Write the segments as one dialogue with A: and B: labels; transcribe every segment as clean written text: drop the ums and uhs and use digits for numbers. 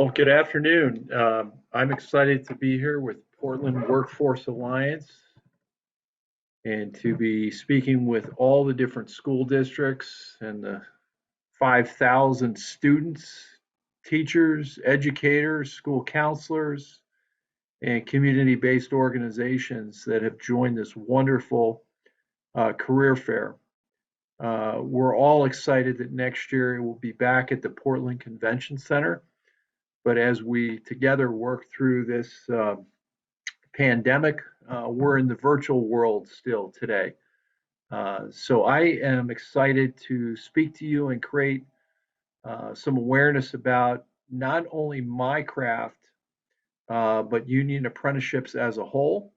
A: Well, good afternoon. I'm excited to be here with Portland Workforce Alliance and to be speaking with all the different school districts and the 5,000 students, teachers, educators, school counselors, and community-based organizations that have joined this wonderful career fair. We're all excited that next year we'll be back at the Portland Convention Center. But as we together work through this pandemic, we're in the virtual world still today. So I am excited to speak to you and create some awareness about not only my craft, but union apprenticeships as a whole.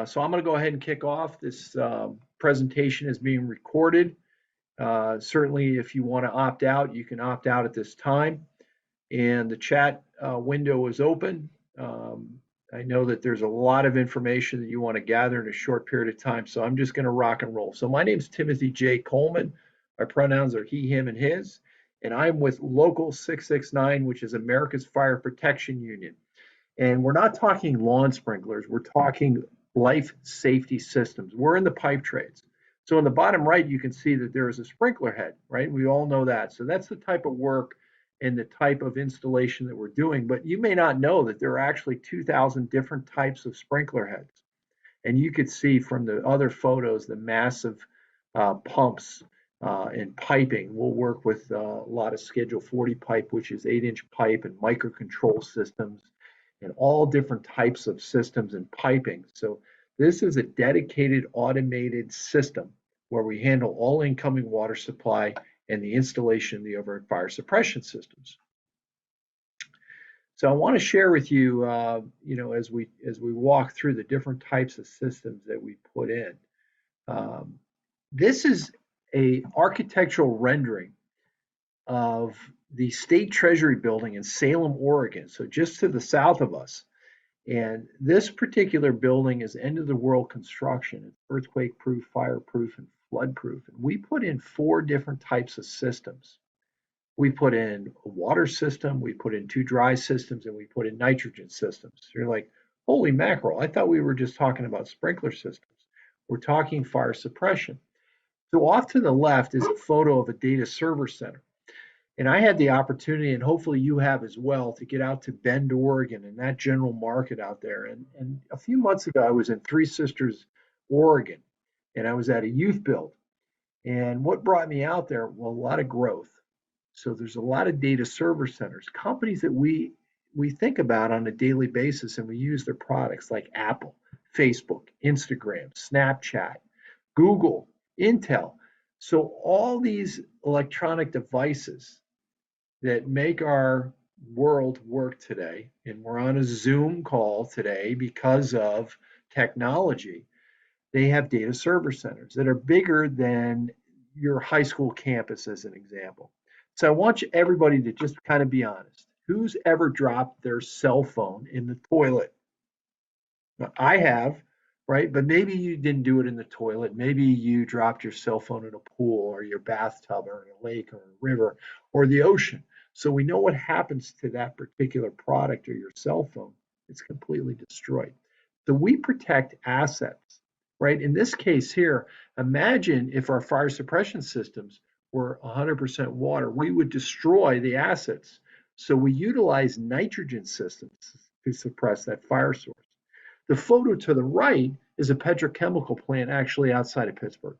A: So I'm going to go ahead and kick off. This presentation is being recorded. Certainly, if you want to opt out, you can opt out at this time. And the chat window is open. I know that there's a lot of information that you want to gather in a short period of time, so I'm just going to rock and roll. So my name is Timothy J. Coleman. My pronouns are he, him, and his, and I'm with Local 669, which is America's Fire Protection Union. And we're not talking lawn sprinklers, we're talking life safety systems. We're in the pipe trades. So in the bottom right, you can see that there is a sprinkler head, right? We all know that. So that's the type of work and the type of installation that we're doing. But you may not know that there are actually 2,000 different types of sprinkler heads. And you could see from the other photos the massive pumps and piping. We'll work with a lot of Schedule 40 pipe, which is 8-inch pipe, and microcontrol systems and all different types of systems and piping. So this is a dedicated automated system where we handle all incoming water supply and the installation of the overhead fire suppression systems. So I want to share with you, as we walk through the different types of systems that we put in. This is a architectural rendering of the State Treasury Building in Salem, Oregon, so just to the south of us. And this particular building is end of the world construction. It's earthquake proof, fireproof, and flood proof. And we put in 4 different types of systems. We put in a water system, we put in 2 dry systems, and we put in nitrogen systems. So you're like, holy mackerel, I thought we were just talking about sprinkler systems. We're talking fire suppression. So off to the left is a photo of a data server center. And I had the opportunity, and hopefully you have as well, to get out to Bend, Oregon, and that general market out there. And a few months ago, I was in Three Sisters, Oregon, and I was at a youth build. And what brought me out there? Well, a lot of growth. So there's a lot of data server centers, companies that we think about on a daily basis, and we use their products like Apple, Facebook, Instagram, Snapchat, Google, Intel. So all these electronic devices that make our world work today, and we're on a Zoom call today because of technology, they have data server centers that are bigger than your high school campus, as an example. So I want everybody to just kind of be honest. Who's ever dropped their cell phone in the toilet? Now, I have, right? But maybe you didn't do it in the toilet. Maybe you dropped your cell phone in a pool or your bathtub or in a lake or a river or the ocean. So we know what happens to that particular product or your cell phone. It's completely destroyed. So we protect assets, right? In this case here, imagine if our fire suppression systems were 100% water, we would destroy the assets. So we utilize nitrogen systems to suppress that fire source. The photo to the right is a petrochemical plant actually outside of Pittsburgh.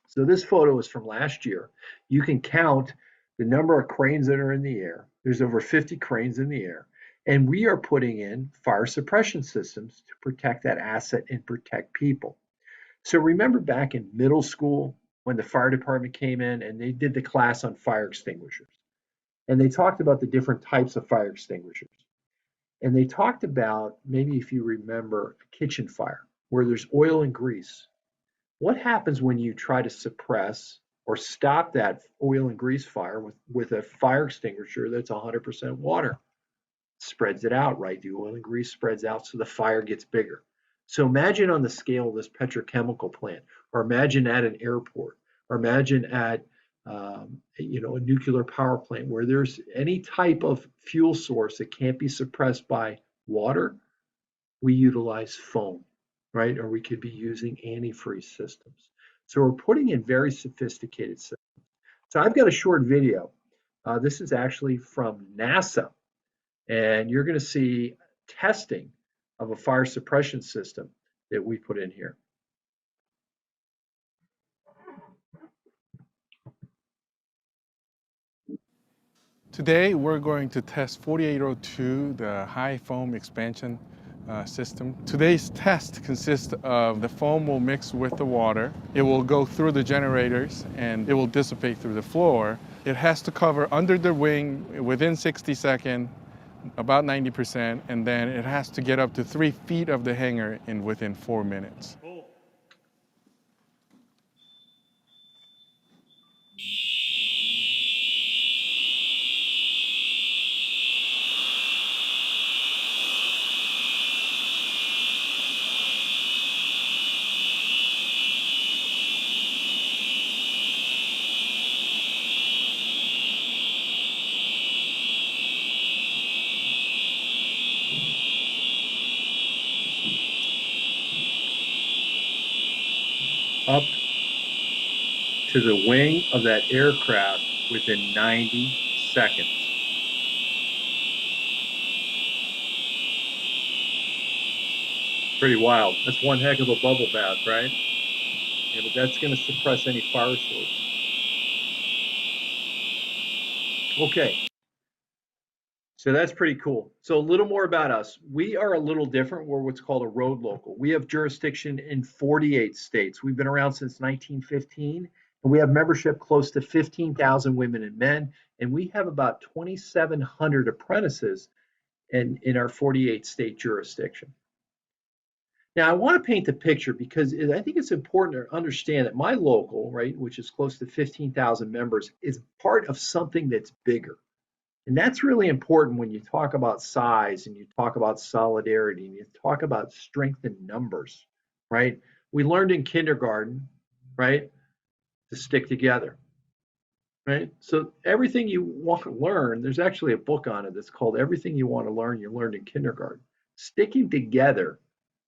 A: So this photo is from last year. You can count the number of cranes that are in the air. There's over 50 cranes in the air. And we are putting in fire suppression systems to protect that asset and protect people. So remember back in middle school when the fire department came in and they did the class on fire extinguishers. And they talked about the different types of fire extinguishers. And they talked about, maybe if you remember, a kitchen fire where there's oil and grease. What happens when you try to suppress or stop that oil and grease fire with a fire extinguisher that's 100% water? Spreads it out, right? The oil and grease spreads out so the fire gets bigger. So imagine on the scale of this petrochemical plant, or imagine at an airport, or imagine at a nuclear power plant where there's any type of fuel source that can't be suppressed by water, we utilize foam, right? Or we could be using antifreeze systems. So we're putting in very sophisticated systems. So I've got a short video. This is actually from NASA, and you're going to see testing of a fire suppression system that we put in here.
B: Today we're going to test 4802, the high foam expansion system. Today's test consists of the foam will mix with the water. It will go through the generators and it will dissipate through the floor. It has to cover under the wing within 60 seconds, about 90%, and then it has to get up to 3 feet of the hanger within 4 minutes.
A: Up to the wing of that aircraft within 90 seconds. Pretty wild. That's one heck of a bubble bath, right? Yeah, but that's going to suppress any fire source. Okay. So that's pretty cool. So a little more about us. We are a little different. We're what's called a road local. We have jurisdiction in 48 states. We've been around since 1915, and we have membership close to 15,000 women and men, and we have about 2,700 apprentices in our 48 state jurisdiction. Now, I want to paint the picture because I think it's important to understand that my local, right, which is close to 15,000 members, is part of something that's bigger. And that's really important when you talk about size and you talk about solidarity and you talk about strength in numbers, right? We learned in kindergarten, right, to stick together, right? So everything you want to learn, there's actually a book on it that's called Everything You Want to Learn, You Learned in Kindergarten. Sticking together,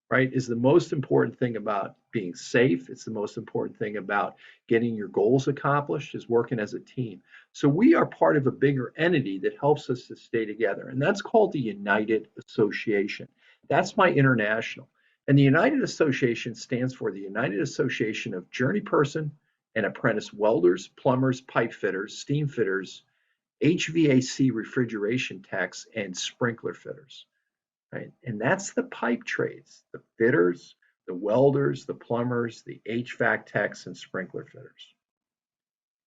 A: right, is the most important thing about being safe. It's the most important thing about getting your goals accomplished, is working as a team. So we are part of a bigger entity that helps us to stay together, and that's called the United Association. That's my international. And the United Association stands for the United Association of Journey Person and Apprentice Welders, Plumbers, Pipe Fitters, Steam Fitters, HVAC refrigeration techs, and sprinkler fitters. Right? And that's the pipe trades, the fitters, the welders, the plumbers, the HVAC techs, and sprinkler fitters.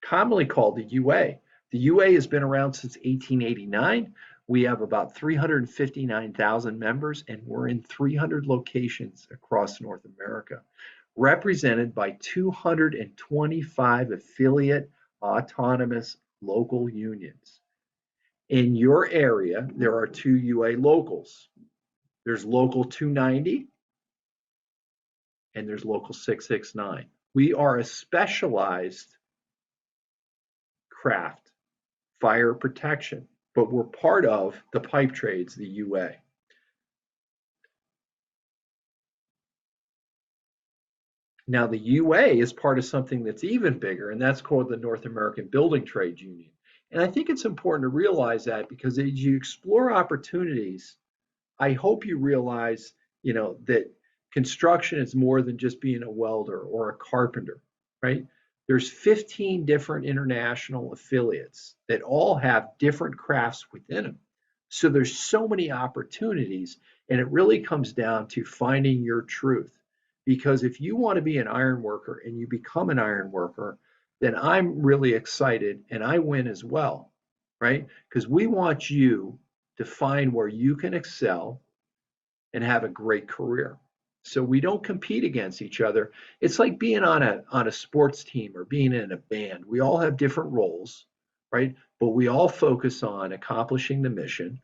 A: Commonly called the UA. The UA has been around since 1889. We have about 359,000 members, and we're in 300 locations across North America, represented by 225 affiliate autonomous local unions. In your area, there are 2 UA locals. There's Local 290 and there's Local 669. We are a specialized craft, fire protection, but we're part of the pipe trades, the UA. Now, the UA is part of something that's even bigger, and that's called the North American Building Trades Union. And I think it's important to realize that because as you explore opportunities, I hope you realize, that construction is more than just being a welder or a carpenter, right? There's 15 different international affiliates that all have different crafts within them. So there's so many opportunities, and it really comes down to finding your truth. Because if you want to be an iron worker and you become an iron worker, then I'm really excited and I win as well, right? Because we want you to find where you can excel and have a great career. So we don't compete against each other. It's like being on a sports team or being in a band. We all have different roles, right? But we all focus on accomplishing the mission,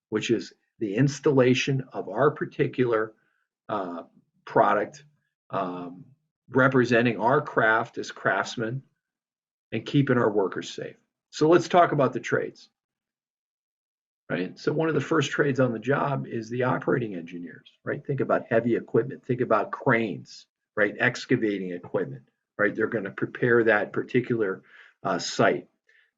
A: which is the installation of our particular product, representing our craft as craftsmen and keeping our workers safe. So let's talk about the trades, right? So one of the first trades on the job is the operating engineers, right? Think about heavy equipment, think about cranes, right? Excavating equipment, right? They're going to prepare that particular site.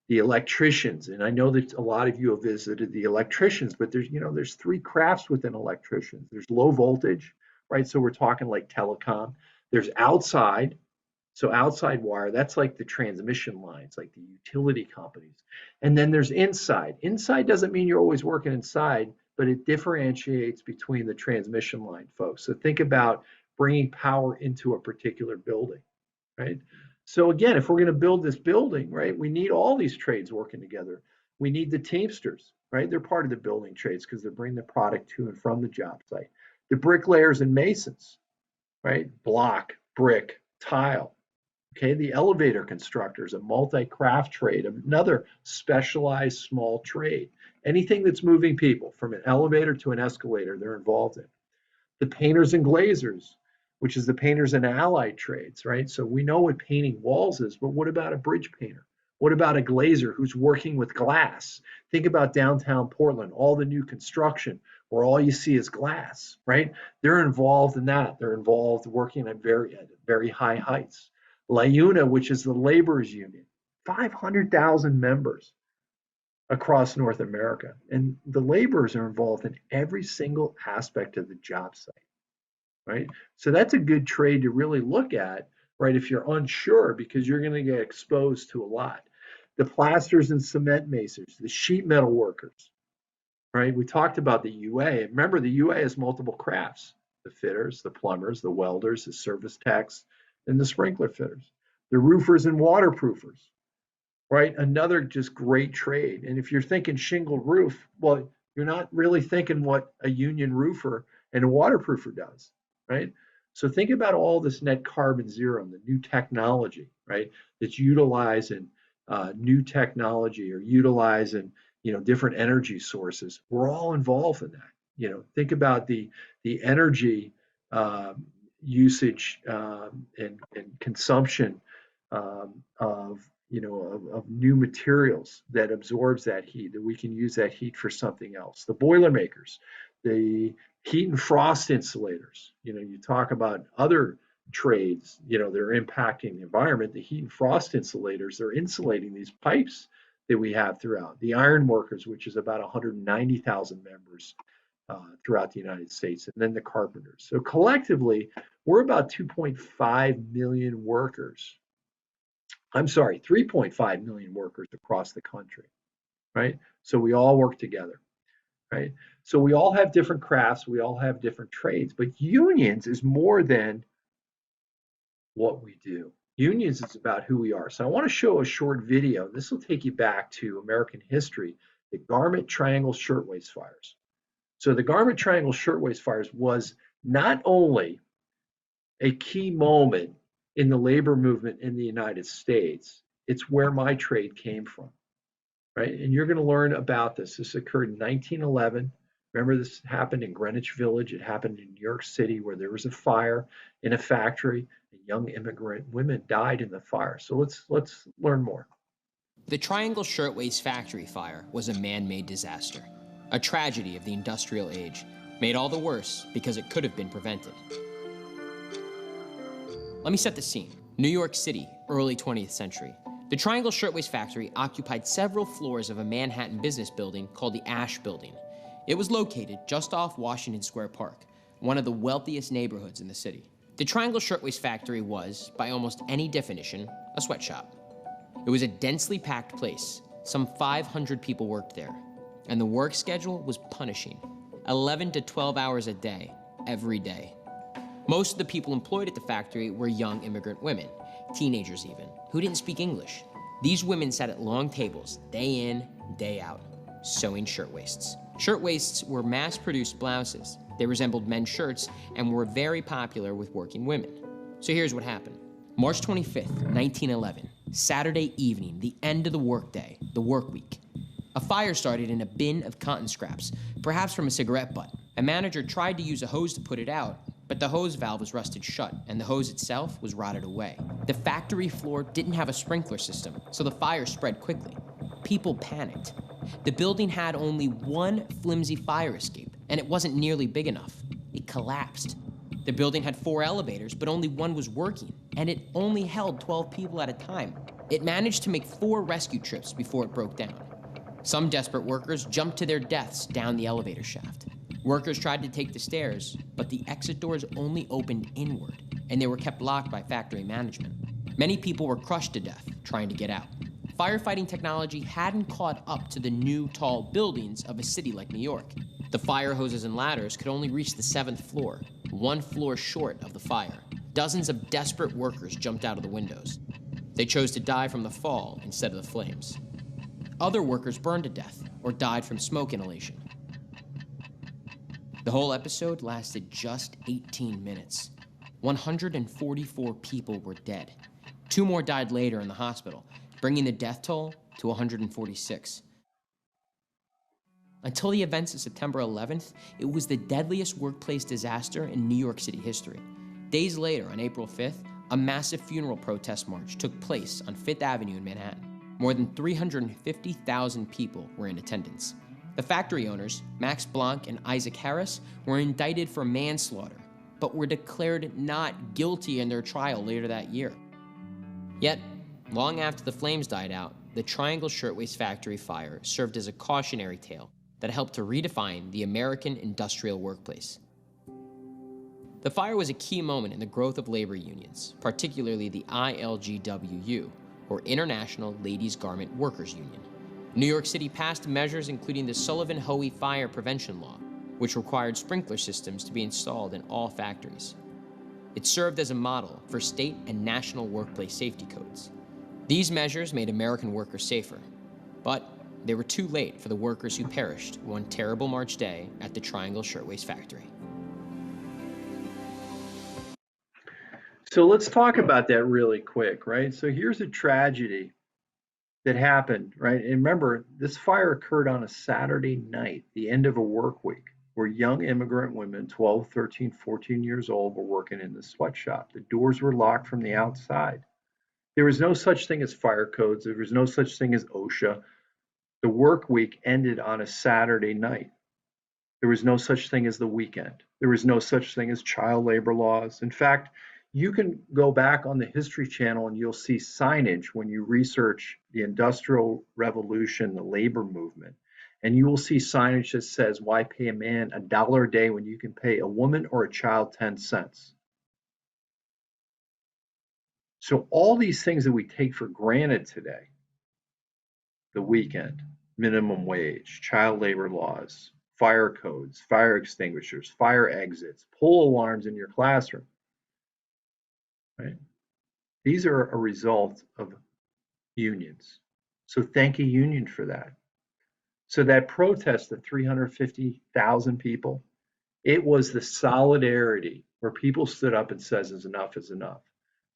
A: The electricians, and I know that a lot of you have visited the electricians, but there's three crafts within electricians. There's low voltage, right? So we're talking like telecom. There's outside, so outside wire, that's like the transmission lines, like the utility companies. And then there's inside. Inside doesn't mean you're always working inside, but it differentiates between the transmission line folks. So think about bringing power into a particular building, right? So again, if we're going to build this building, right, we need all these trades working together. We need the Teamsters, right? They're part of the building trades because they're bringing the product to and from the job site. The bricklayers and masons, right? Block, brick, tile. Okay, the elevator constructors, a multi-craft trade, another specialized small trade. Anything that's moving people from an elevator to an escalator, they're involved in. The painters and glazers, which is the painters and allied trades, right? So we know what painting walls is, but what about a bridge painter? What about a glazer who's working with glass? Think about downtown Portland, all the new construction where all you see is glass, right? They're involved in that. They're involved working at very high heights. LIUNA, which is the laborers union, 500,000 members across North America. And the laborers are involved in every single aspect of the job site, right? So that's a good trade to really look at, right? If you're unsure, because you're going to get exposed to a lot. The plasters and cement masons, the sheet metal workers, right? We talked about the UA. Remember, the UA has multiple crafts: the fitters, the plumbers, the welders, the service techs, and the sprinkler fitters. The roofers and waterproofers, right? Another just great trade. And if you're thinking shingled roof, well, you're not really thinking what a union roofer and a waterproofer does, right? So think about all this net carbon zero and the new technology, right? That's utilizing new technology or utilizing, different energy sources. We're all involved in that. Think about the energy usage and consumption of new materials that absorbs that heat, that we can use that heat for something else. The Boilermakers, the heat and frost insulators. You talk about other trades, that are impacting the environment. The heat and frost insulators, they're insulating these pipes that we have throughout. The iron workers, which is about 190,000 members throughout the United States, and then the carpenters. So collectively, we're about 2.5 million workers. I'm sorry, 3.5 million workers across the country, right? So we all work together, right? So we all have different crafts, we all have different trades, but unions is more than what we do. Unions is about who we are. So I want to show a short video. This will take you back to American history, the Garment Triangle Shirtwaist Fires. So the Garment Triangle Shirtwaist Fires was not only a key moment in the labor movement in the United States, it's where my trade came from, right? And you're going to learn about this. This occurred in 1911. Remember, this happened in Greenwich Village. It happened in New York City, where there was a fire in a factory, and young immigrant women died in the fire. So let's learn more.
C: The Triangle Shirtwaist Factory fire was a man-made disaster, a tragedy of the industrial age, made all the worse because it could have been prevented. Let me set the scene. New York City, early 20th century. The Triangle Shirtwaist Factory occupied several floors of a Manhattan business building called the Ash Building. It was located just off Washington Square Park, one of the wealthiest neighborhoods in the city. The Triangle Shirtwaist Factory was, by almost any definition, a sweatshop. It was a densely packed place. Some 500 people worked there, and the work schedule was punishing. 11 to 12 hours a day, every day. Most of the people employed at the factory were young immigrant women, teenagers even, who didn't speak English. These women sat at long tables, day in, day out, sewing shirtwaists. Shirtwaists were mass-produced blouses. They resembled men's shirts and were very popular with working women. So here's what happened. March 25th, 1911, Saturday evening, the end of the workday, the work week. A fire started in a bin of cotton scraps, perhaps from a cigarette butt. A manager tried to use a hose to put it out, but the hose valve was rusted shut, and the hose itself was rotted away. The factory floor didn't have a sprinkler system, so the fire spread quickly. People panicked. The building had only one flimsy fire escape, and it wasn't nearly big enough. It collapsed. The building had 4 elevators, but only one was working, and it only held 12 people at a time. It managed to make 4 rescue trips before it broke down. Some desperate workers jumped to their deaths down the elevator shaft. Workers tried to take the stairs, but the exit doors only opened inward, and they were kept locked by factory management. Many people were crushed to death trying to get out. Firefighting technology hadn't caught up to the new tall buildings of a city like New York. The fire hoses and ladders could only reach the 7th floor, 1 floor short of the fire. Dozens of desperate workers jumped out of the windows. They chose to die from the fall instead of the flames. Other workers burned to death or died from smoke inhalation. The whole episode lasted just 18 minutes. 144 people were dead. 2 more died later in the hospital, bringing the death toll to 146. Until the events of September 11th, it was the deadliest workplace disaster in New York City history. Days later, on April 5th, a massive funeral protest march took place on 5th Avenue in Manhattan. More than 350,000 people were in attendance. The factory owners, Max Blanc and Isaac Harris, were indicted for manslaughter, but were declared not guilty in their trial later that year. Yet, long after the flames died out, the Triangle Shirtwaist factory fire served as a cautionary tale that helped to redefine the American industrial workplace. The fire was a key moment in the growth of labor unions, particularly the ILGWU, or International Ladies Garment Workers Union. New York City passed measures including the Sullivan-Hoey Fire Prevention Law, which required sprinkler systems to be installed in all factories. It served as a model for state and national workplace safety codes. These measures made American workers safer, but they were too late for the workers who perished one terrible March day at the Triangle Shirtwaist factory.
A: So let's talk about that really quick, right? So here's a tragedy that happened, right? And remember, this fire occurred on a Saturday night, the end of a work week, where young immigrant women, 12, 13, 14 years old, were working in the sweatshop. The doors were locked from the outside. There was no such thing as fire codes. There was no such thing as OSHA. The work week ended on a Saturday night. There was no such thing as the weekend. There was no such thing as child labor laws. In fact, you can go back on the History Channel and you'll see signage when you research the Industrial Revolution, the labor movement, and you will see signage that says, why pay a man $1 a day when you can pay a woman or a child 10 cents? So all these things that we take for granted today, the weekend, minimum wage, child labor laws, fire codes, fire extinguishers, fire exits, pull alarms in your classroom, right? These are a result of unions. So thank a union for that. So that protest of 350,000 people, it was the solidarity where people stood up and says enough is enough.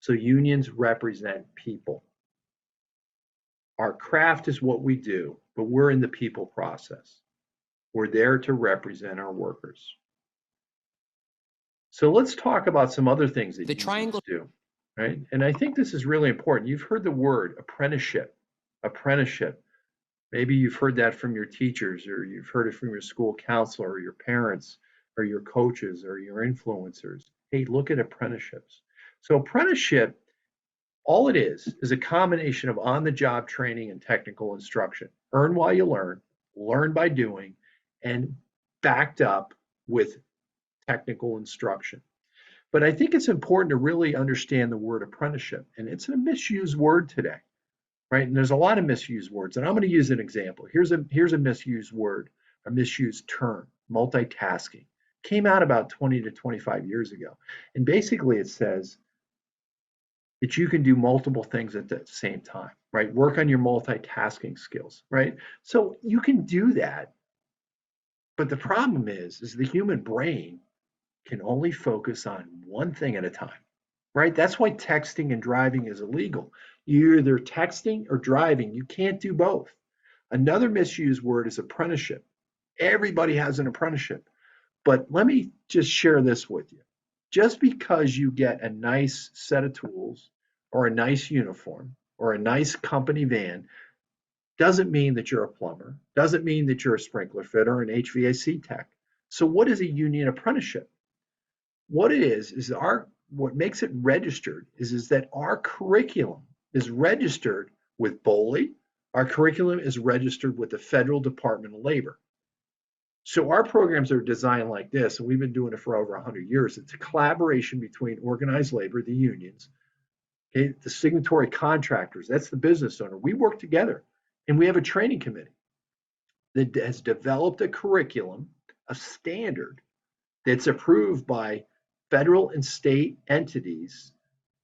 A: So unions represent people. Our craft is what we do, but we're in the people process. We're there to represent our workers. So let's talk about some other things that unions do, right? And I think this is really important. You've heard the word apprenticeship. Apprenticeship. Maybe you've heard that from your teachers, or you've heard it from your school counselor, or your parents, or your coaches, or your influencers. Hey, look at apprenticeships. So apprenticeship, all it is a combination of on-the-job training and technical instruction. Earn while you learn by doing, and backed up with technical instruction. But I think it's important to really understand the word apprenticeship, and it's a misused word today, right? And there's a lot of misused words, and I'm going to use an example. Here's a misused word, a misused term, multitasking. Came out about 20 to 25 years ago. And basically it says that you can do multiple things at the same time, right? Work on your multitasking skills, right? So you can do that. But the problem is the human brain can only focus on one thing at a time, right? That's why texting and driving is illegal. You're either texting or driving. You can't do both. Another misused word is apprenticeship. Everybody has an apprenticeship. But let me just share this with you. Just because you get a nice set of tools or a nice uniform or a nice company van doesn't mean that you're a plumber, doesn't mean that you're a sprinkler fitter or an HVAC tech. So what is a union apprenticeship? What it is what makes it registered is that our curriculum is registered with BOLI. Our curriculum is registered with the Federal Department of Labor. So our programs are designed like this, and we've been doing it for over 100 years. It's a collaboration between organized labor, the unions, okay, the signatory contractors, that's the business owner. We work together, and we have a training committee that has developed a curriculum, a standard that's approved by federal and state entities,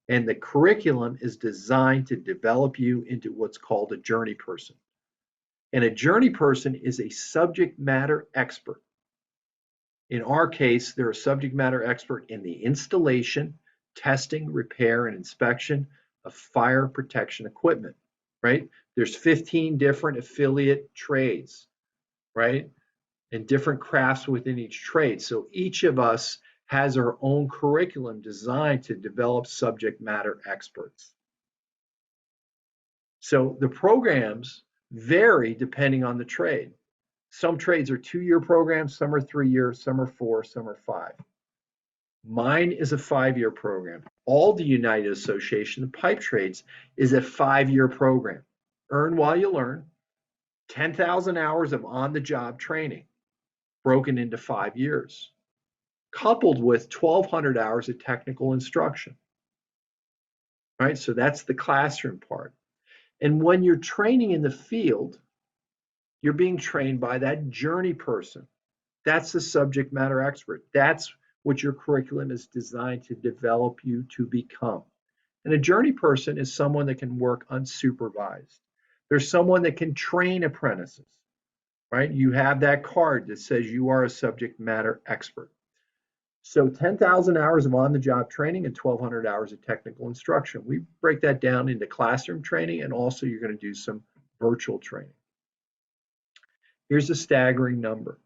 A: and the curriculum is designed to develop you into what's called a journey person. And a journey person is a subject matter expert. In our case, they're a subject matter expert in the installation, testing, repair, and inspection of fire protection equipment, right? There's 15 different affiliate trades, right? And different crafts within each trade. So each of us has our own curriculum designed to develop subject matter experts. So the programs vary depending on the trade. Some trades are 2-year programs, some are 3 years, some are 4, some are 5. Mine is a 5-year program. All the United Association of Pipe Trades is a 5-year program. Earn while you learn, 10,000 hours of on-the-job training, broken into 5 years, coupled with 1,200 hours of technical instruction. Right? So that's the classroom part. And when you're training in the field, you're being trained by that journey person. That's the subject matter expert. That's what your curriculum is designed to develop you to become. And a journey person is someone that can work unsupervised. There's someone that can train apprentices, right? You have that card that says you are a subject matter expert. So 10,000 hours of on-the-job training and 1,200 hours of technical instruction. We break that down into classroom training, and also you're going to do some virtual training. Here's a staggering number.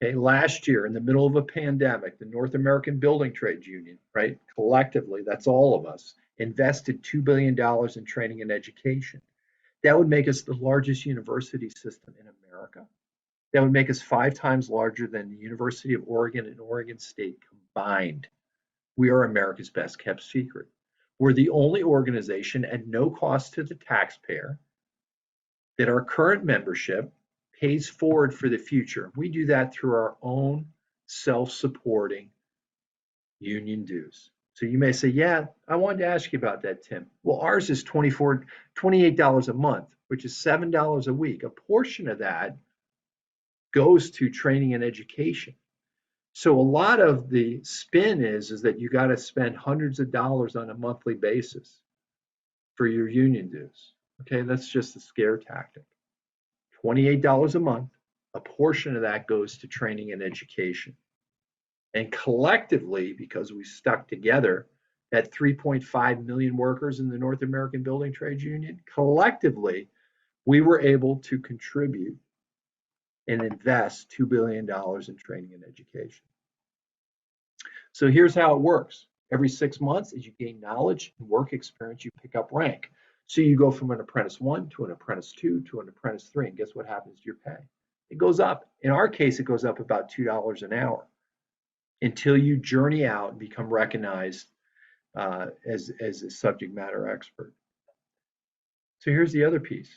A: Okay, last year, in the middle of a pandemic, the North American Building Trades Union, right, collectively, that's all of us, invested $2 billion in training and education. That would make us the largest university system in America. That would make us 5 times larger than the University of Oregon and Oregon State combined. We are America's best kept secret. We're the only organization at no cost to the taxpayer that our current membership pays forward for the future. We do that through our own self-supporting union dues. So you may say, yeah, I wanted to ask you about that, Tim. Well, ours is $28 a month, which is $7 a week. A portion of that goes to training and education. So a lot of the spin is that you got to spend hundreds of dollars on a monthly basis for your union dues. Okay, that's just a scare tactic. $28 a month, a portion of that goes to training and education. And collectively, because we stuck together at 3.5 million workers in the North American Building Trades Union, collectively, we were able to contribute and invest $2 billion in training and education. So here's how it works. Every 6 months, as you gain knowledge and work experience, you pick up rank. So you go from an apprentice 1 to an apprentice 2 to an apprentice 3, and guess what happens to your pay? It goes up. In our case, it goes up about $2 an hour until you journey out and become recognized as a subject matter expert. So here's the other piece.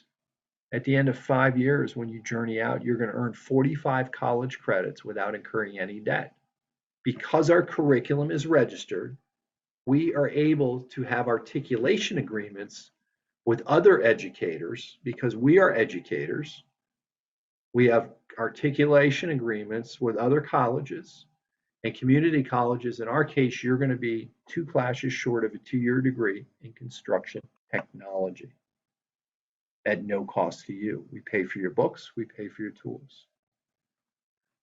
A: At the end of 5 years, when you journey out, you're going to earn 45 college credits without incurring any debt. Because our curriculum is registered, we are able to have articulation agreements with other educators because we are educators. We have articulation agreements with other colleges and community colleges. In our case, you're going to be 2 classes short of a 2-year degree in construction technology at no cost to you. We pay for your books, we pay for your tools.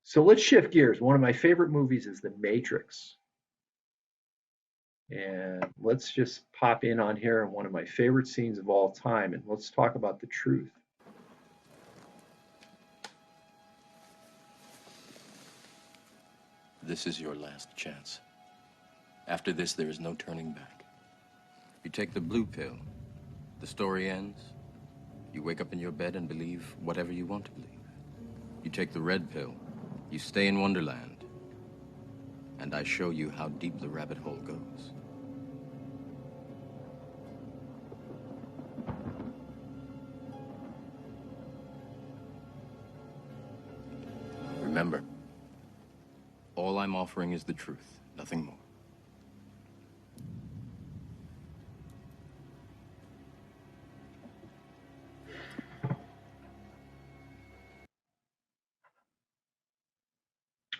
A: So let's shift gears. One of my favorite movies is The Matrix. And let's just pop in on here on one of my favorite scenes of all time, and let's talk about the truth.
D: This is your last chance. After this, there is no turning back. You take the blue pill. The story ends. You wake up in your bed and believe whatever you want to believe. You take the red pill. You stay in Wonderland. And I show you how deep the rabbit hole goes. Remember, all I'm offering is the truth, nothing more.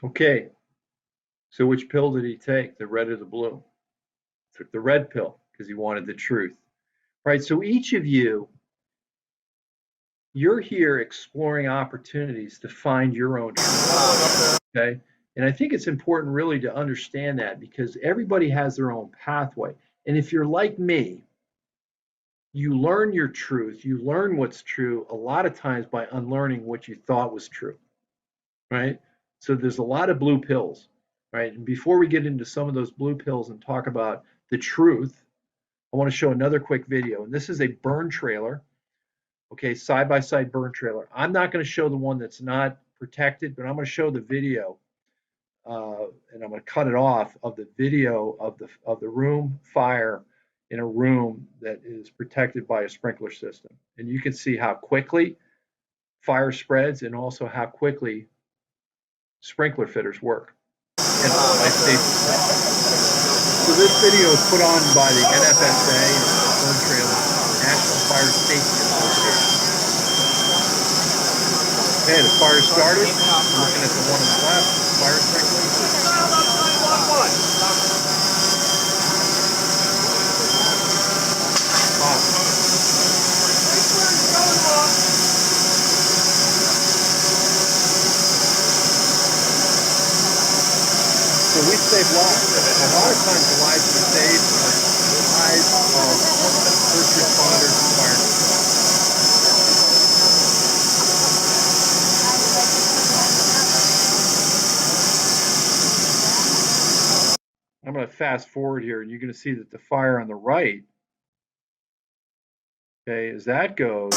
A: Okay, so which pill did he take, the red or the blue? Took the red pill because he wanted the truth. Right, so each of you, you're here exploring opportunities to find your own truth. Okay, and I think it's important really to understand that because everybody has their own pathway. And if you're like me, you learn your truth, you learn what's true a lot of times by unlearning what you thought was true, right? So there's a lot of blue pills, right? And before we get into some of those blue pills and talk about the truth, I want to show another quick video. And this is a burn trailer, okay, side-by-side burn trailer. I'm not going to show the one that's not protected, but I'm going to show the video, and I'm going to cut it off of the video of the room fire in a room that is protected by a sprinkler system. And you can see how quickly fire spreads and also how quickly sprinkler fitters work. And so this video is put on by the NFSA, Burn Trailer, National Fire Safety Association. Okay, the fire started. We're looking at the one on the left, fire sprinkler. So we save lives. A lot of times the lives we save are the lives of first responders and firemen. I'm going to fast forward here and you're going to see that the fire on the right, okay, as that goes,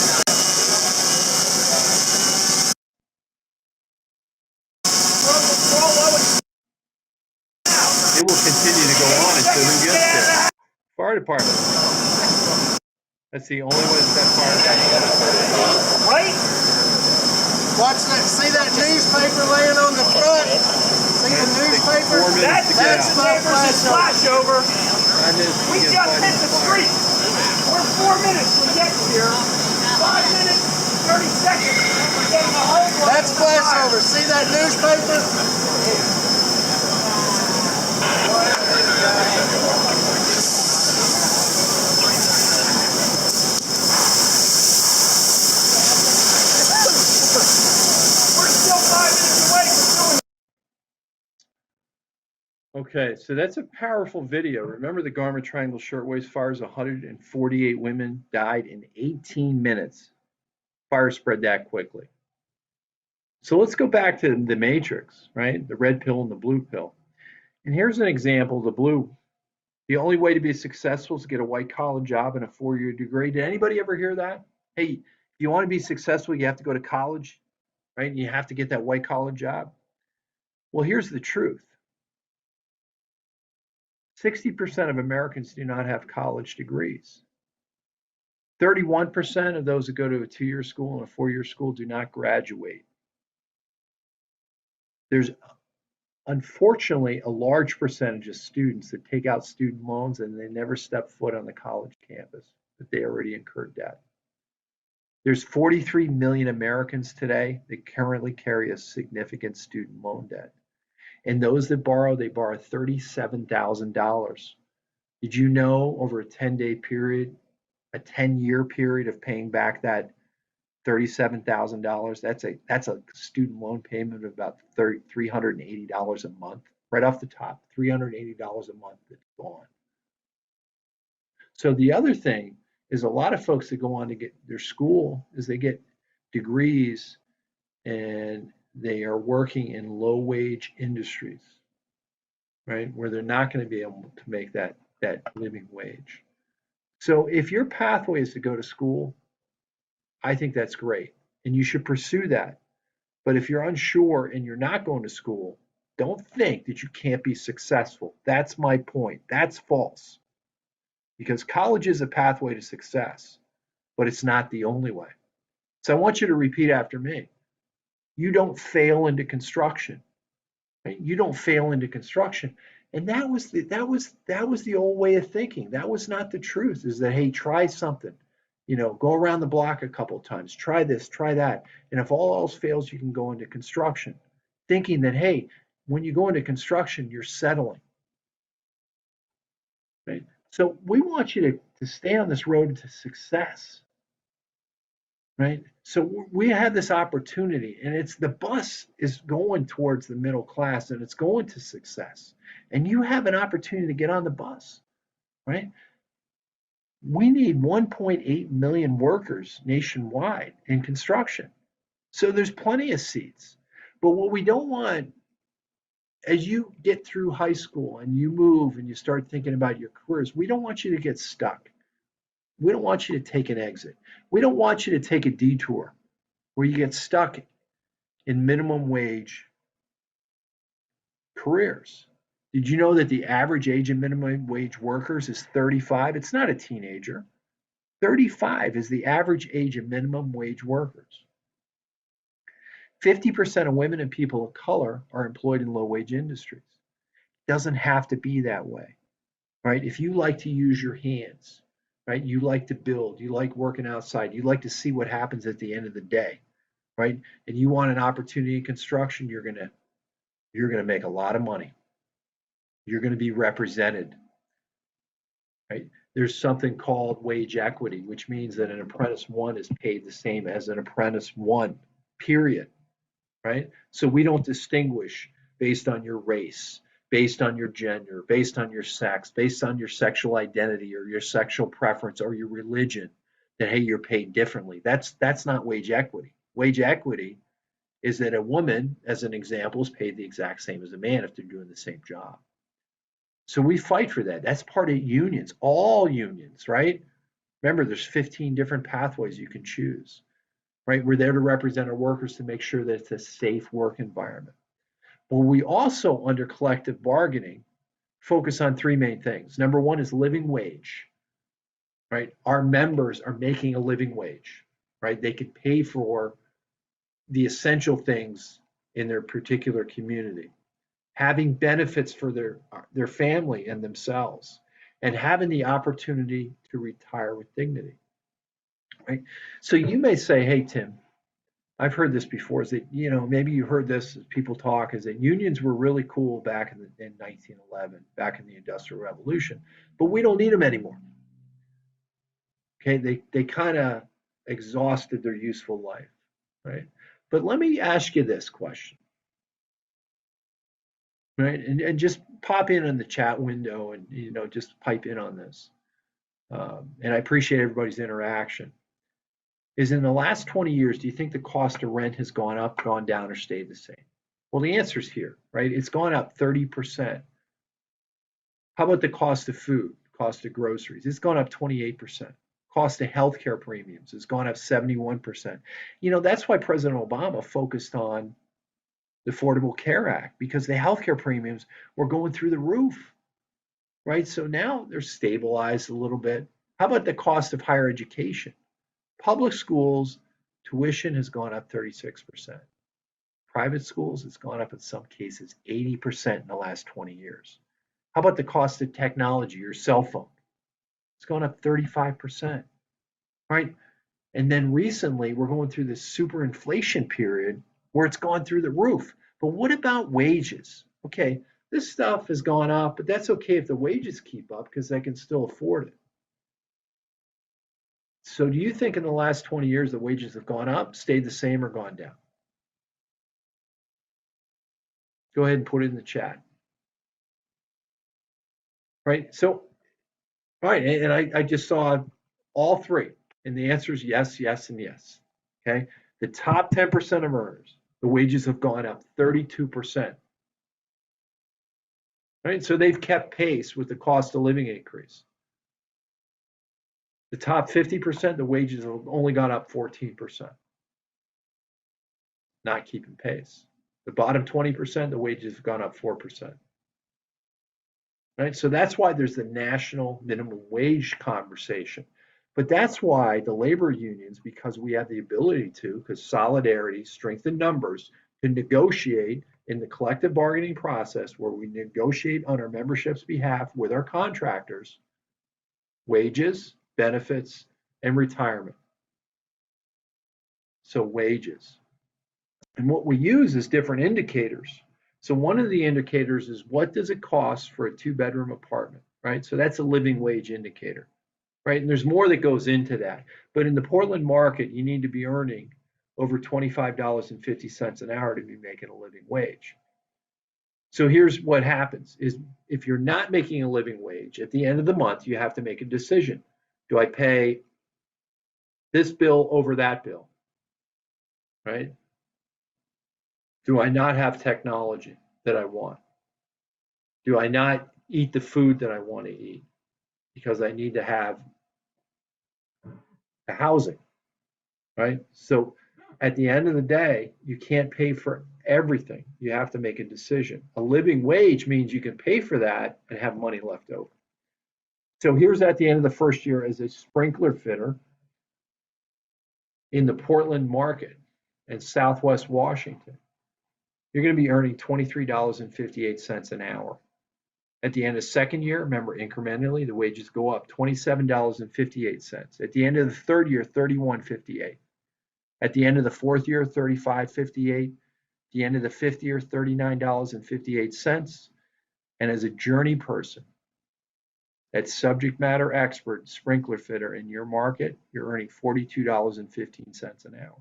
A: it will continue to go on until who gets there? Fire department. That's the only way that fire goes.
E: Right? Watch that. See that newspaper laying on the front? See the newspaper?
A: That's
E: the neighbor's
A: That
E: flashover.
A: is
E: We just hit the street. We're 4 minutes to get here. 5 minutes, 30 seconds. We're getting a whole lot. That's flashover. See that newspaper?
A: Okay, so that's a powerful video. Remember the Garment Triangle Shirtwaist fires, 148 women died in 18 minutes. Fire spread that quickly. So let's go back to the matrix, right? The red pill and the blue pill. And here's an example, the blue. The only way to be successful is to get a white collar job and a 4-year degree. Did anybody ever hear that? Hey, if you want to be successful, you have to go to college, right? And you have to get that white collar job. Well, here's the truth. 60% of Americans do not have college degrees. 31% of those that go to a 2-year school and a 4-year school do not graduate. There's unfortunately a large percentage of students that take out student loans and they never step foot on the college campus, that they already incurred debt. There's 43 million Americans today that currently carry a significant student loan debt. And those that borrow, they borrow $37,000. Did you know over a 10-day period, a 10-year period of paying back that $37,000, that's a student loan payment of about $380 a month, right off the top, $380 a month that's gone. So the other thing is a lot of folks that go on to get their school is they get degrees and they are working in low wage industries, right? Where they're not going to be able to make that living wage. So if your pathway is to go to school, I think that's great. And you should pursue that. But if you're unsure and you're not going to school, don't think that you can't be successful. That's my point. That's false. Because college is a pathway to success, but it's not the only way. So I want you to repeat after me. You don't fail into construction. Right? You don't fail into construction. And that was the old way of thinking. That was not the truth. Is that, hey, try something. Go around the block a couple of times. Try this, try that. And if all else fails, you can go into construction. Thinking that, hey, when you go into construction, you're settling. Right? So we want you to stay on this road to success. Right? So we have this opportunity, and it's the bus is going towards the middle class and it's going to success. And you have an opportunity to get on the bus, right? We need 1.8 million workers nationwide in construction. So there's plenty of seats. But what we don't want, as you get through high school and you move and you start thinking about your careers, we don't want you to get stuck. We don't want you to take an exit. We don't want you to take a detour where you get stuck in minimum wage careers. Did you know that the average age of minimum wage workers is 35? It's not a teenager. 35 is the average age of minimum wage workers. 50% of women and people of color are employed in low wage industries. It doesn't have to be that way, right? If you like to use your hands, right? You like to build, you like working outside, you like to see what happens at the end of the day, right? And you want an opportunity in construction, you're going to make a lot of money. You're going to be represented, right? There's something called wage equity, which means that an apprentice one is paid the same as an apprentice one, period, right? So we don't distinguish based on your race, based on your gender, based on your sex, based on your sexual identity or your sexual preference or your religion, that, hey, you're paid differently. That's not wage equity. Wage equity is that a woman, as an example, is paid the exact same as a man if they're doing the same job. So we fight for that. That's part of unions, all unions, right? Remember, there's 15 different pathways you can choose, right? We're there to represent our workers to make sure that it's a safe work environment. But we also, under collective bargaining, focus on three main things. Number one is living wage, right? Our members are making a living wage, right? They can pay for the essential things in their particular community, having benefits for their family and themselves, and having the opportunity to retire with dignity, right? So you may say, hey, Tim, I've heard this before, is that, maybe you heard this as people talk, is that unions were really cool back in 1911, back in the Industrial Revolution, but we don't need them anymore. Okay, they kind of exhausted their useful life, right? But let me ask you this question, right? And just pop in the chat window and, just pipe in on this. And I appreciate everybody's interaction. Is in the last 20 years, do you think the cost of rent has gone up, gone down, or stayed the same? Well, the answer is here, right? It's gone up 30%. How about the cost of food, cost of groceries? It's gone up 28%. Cost of healthcare premiums has gone up 71%. That's why President Obama focused on the Affordable Care Act, because the healthcare premiums were going through the roof, right? So now they're stabilized a little bit. How about the cost of higher education? Public schools, tuition has gone up 36%. Private schools, it's gone up in some cases 80% in the last 20 years. How about the cost of technology, your cell phone? It's gone up 35%, right? And then recently, we're going through this super inflation period where it's gone through the roof. But what about wages? Okay, this stuff has gone up, but that's okay if the wages keep up because they can still afford it. So do you think in the last 20 years the wages have gone up, stayed the same, or gone down? Go ahead and put it in the chat. Right, so, all right, and I just saw all three, and the answer is yes, yes, and yes, okay? The top 10% of earners, the wages have gone up 32%. Right, so they've kept pace with the cost of living increase. The top 50%, the wages have only gone up 14%, not keeping pace. The bottom 20%, the wages have gone up 4%. Right? So that's why there's the national minimum wage conversation. But that's why the labor unions, because we have the ability to, because solidarity, strength in numbers, to negotiate in the collective bargaining process where we negotiate on our membership's behalf with our contractors, wages, benefits, and retirement. So wages. And what we use is different indicators. So one of the indicators is what does it cost for a 2-bedroom apartment, right? So that's a living wage indicator, right? And there's more that goes into that. But in the Portland market, you need to be earning over $25.50 an hour to be making a living wage. So here's what happens is if you're not making a living wage, at the end of the month, you have to make a decision. Do I pay this bill over that bill, right? Do I not have technology that I want? Do I not eat the food that I want to eat because I need to have the housing, right? So at the end of the day, you can't pay for everything. You have to make a decision. A living wage means you can pay for that and have money left over. So here's at the end of the first year as a sprinkler fitter in the Portland market in Southwest Washington. You're going to be earning $23.58 an hour. At the end of the second year, remember incrementally, the wages go up $27.58. At the end of the third year, $31.58. At the end of the fourth year, $35.58. At the end of the fifth year, $39.58. And as a journey person, that subject matter expert, sprinkler fitter in your market, you're earning $42.15 an hour,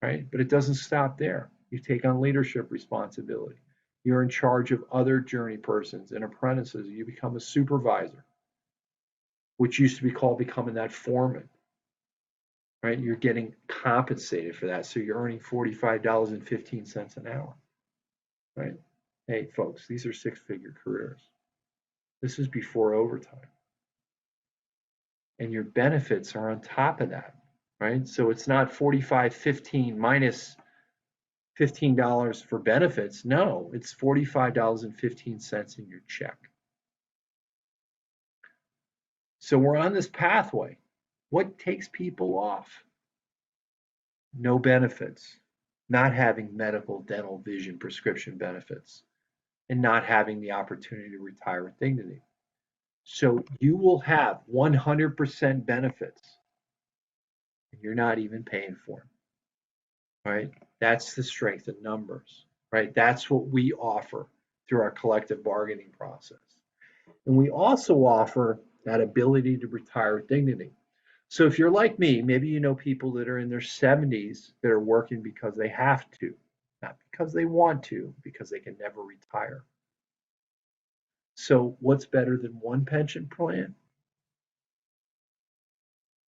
A: right? But it doesn't stop there. You take on leadership responsibility. You're in charge of other journey persons and apprentices. You become a supervisor, which used to be called becoming that foreman, right? You're getting compensated for that. So you're earning $45.15 an hour, right? Hey, folks, these are 6-figure careers. This is before overtime. And your benefits are on top of that, right? So it's not $45.15 minus $15 for benefits. No, it's $45.15 in your check. So we're on this pathway. What takes people off? No benefits, not having medical, dental, vision, prescription benefits, and not having the opportunity to retire with dignity. So you will have 100% benefits, and you're not even paying for them, right? That's the strength in numbers, right? That's what we offer through our collective bargaining process. And we also offer that ability to retire with dignity. So if you're like me, maybe you know people that are in their 70s that are working because they have to, not because they want to, because they can never retire. So what's better than one pension plan?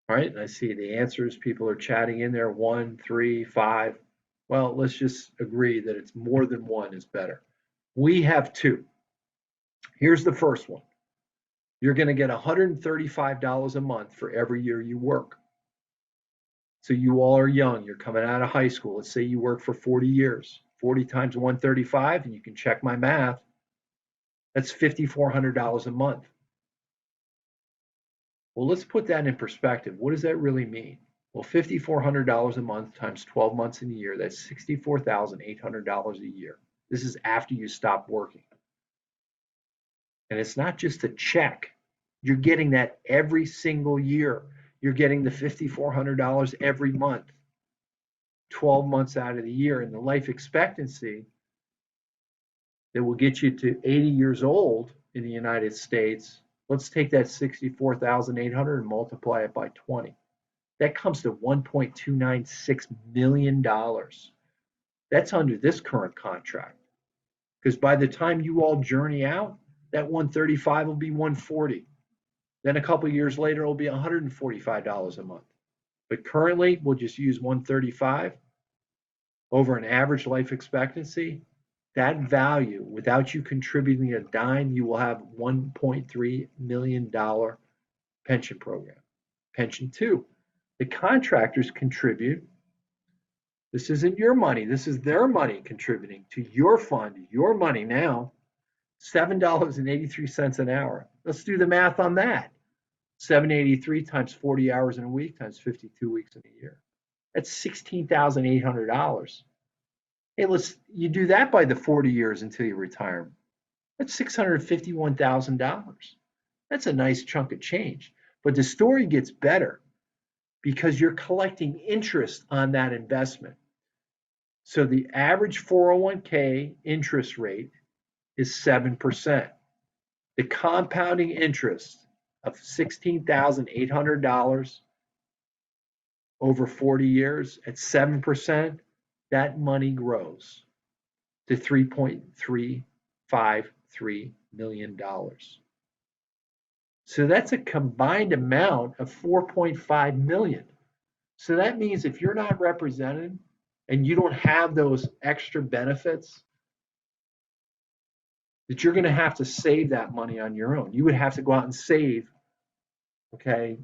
A: Right? And I see the answers, people are chatting in there, 1, 3, 5. Well, let's just agree that it's more than one is better. We have 2. Here's the first one. You're going to get $135 a month for every year you work. So you all are young. You're coming out of high school. Let's say you work for 40 years. 40 times 135, and you can check my math. That's $5,400 a month. Well, let's put that in perspective. What does that really mean? Well, $5,400 a month times 12 months in a year, that's $64,800 a year. This is after you stop working. And it's not just a check. You're getting that every single year. You're getting the $5,400 every month, 12 months out of the year. And the life expectancy that will get you to 80 years old in the United States, let's take that 64,800 and multiply it by 20. That comes to $1.296 million. That's under this current contract. Because by the time you all journey out, that 135 will be 140. Then a couple of years later, it'll be $145 a month. But currently, we'll just use 135 over an average life expectancy. That value, without you contributing a dime, you will have $1.3 million pension program. pension too. The contractors contribute. This isn't your money. This is their money contributing to your fund, your money now, $7.83 an hour. Let's do the math on that. $7.83 times 40 hours in a week times 52 weeks in a year. That's $16,800. Hey, you do that by the 40 years until you retire. That's $651,000. That's a nice chunk of change. But the story gets better because you're collecting interest on that investment. So the average 401k interest rate is 7%. The compounding interest of $16,800 over 40 years at 7%, that money grows to $3.353 million. So that's a combined amount of $4.5 million. So that means if you're not represented and you don't have those extra benefits, that you're going to have to save that money on your own. You would have to go out and save, okay,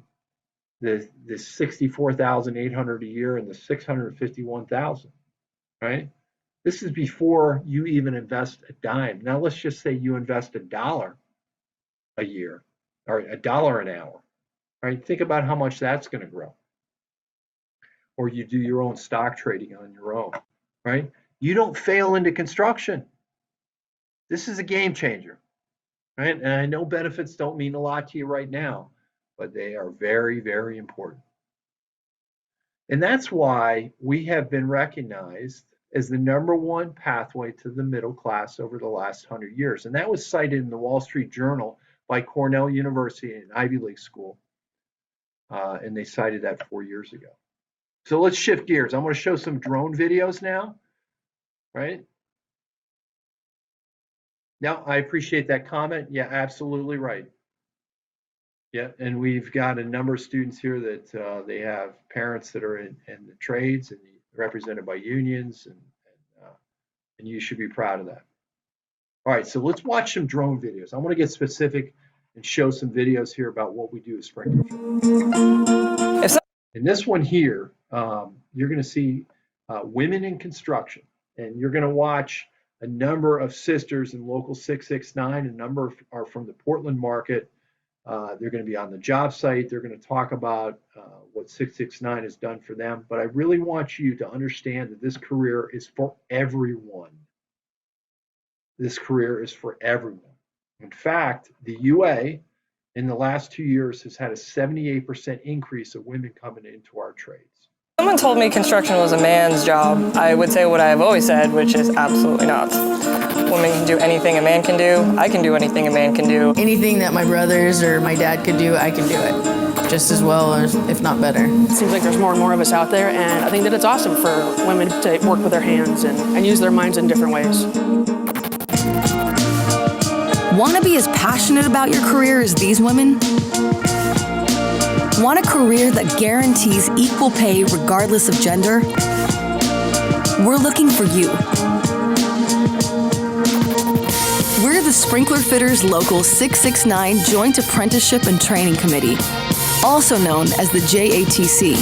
A: the $64,800 a year and the $651,000, right? This is before you even invest a dime. Now let's just say you invest $1 a year or $1 an hour, right? Think about how much that's going to grow. Or you do your own stock trading on your own, right? You don't fail into construction. This is a game changer, right? And I know benefits don't mean a lot to you right now, but they are very, very important. And that's why we have been recognized as the #1 pathway to the middle class over the last 100 years. And that was cited in the Wall Street Journal by Cornell University, an Ivy League school. And they cited that 4 years ago. So let's shift gears. I'm going to show some drone videos now, right? Now, I appreciate that comment. Yeah, absolutely right. Yeah, and we've got a number of students here that they have parents that are in the trades and represented by unions, and you should be proud of that. All right, so let's watch some drone videos. I want to get specific and show some videos here about what we do at Sprinkler. In this one here, you're going to see women in construction, and you're going to watch a number of sisters in Local 669. A number are from the Portland market. They're going to be on the job site. They're going to talk about what 669 has done for them. But I really want you to understand that this career is for everyone. This career is for everyone. In fact, the UA in the last 2 years has had a 78% increase of women coming into our trades.
F: Someone told me construction was a man's job. I would say what I've always said, which is absolutely not. Women can do anything a man can do. I can do anything a man can do.
G: Anything that my brothers or my dad could do, I can do it just as well, or if not better.
H: It seems like there's more and more of us out there, and I think that it's awesome for women to work with their hands and use their minds in different ways.
I: Want to be as passionate about your career as these women? Want a career that guarantees equal pay regardless of gender? We're looking for you. We're the Sprinkler Fitters Local 669 Joint Apprenticeship and Training Committee, also known as the JATC.